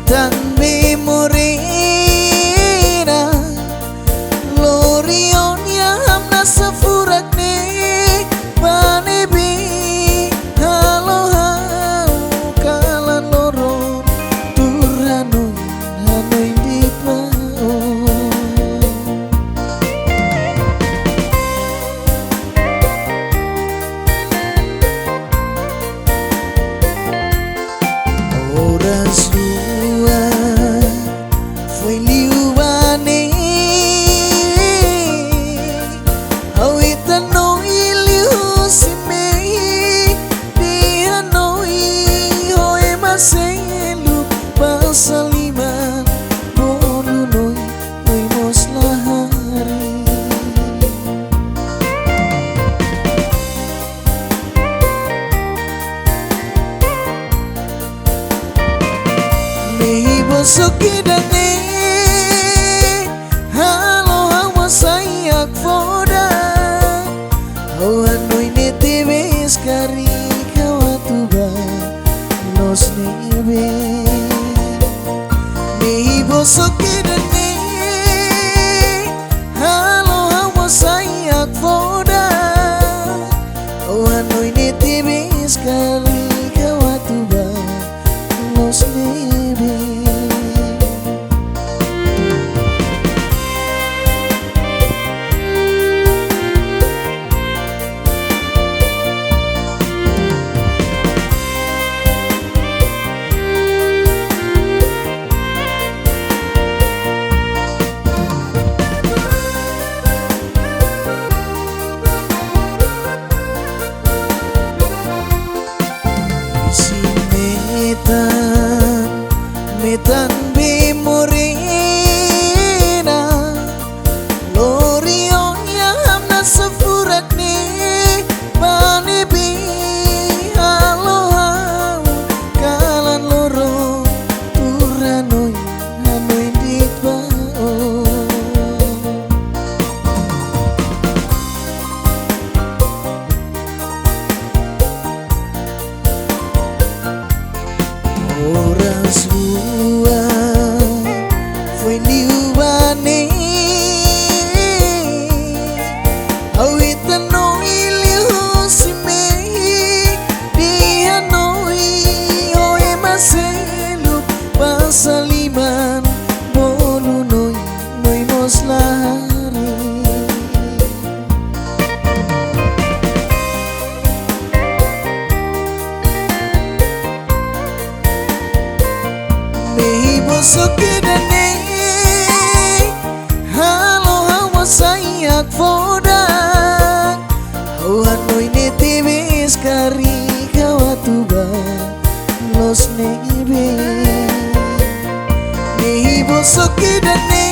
Metan memorina Lorion yang hamna sefurak ne Panebi halo hau kalan loron Turhanun hanoi di pao Oras foi liuane Awita no iliu simei Dia noi hoe maselu pasaliman Bono noi mos lahari Mehi bosoki dane halo hawa sayak foda Hawa noi nete beskari kawatuba nos nebe Mehi bosoki dane halo hawa sayak foda Hawa noi nete beskari kawatuba nos nebe Metan memorina Lorion yang hamna sefurak ne Panebi halo hau kalan loro Turhanoi hanoi di pao Oras foi liuane Awita no iliu simei Dia noi hoe maselu pasaliman Bolu noi mos lahari Mehi bosoki dane halo hawa sayak fodak Hawa noi nete beskari kawatuba los nebe Mehi bosoki dane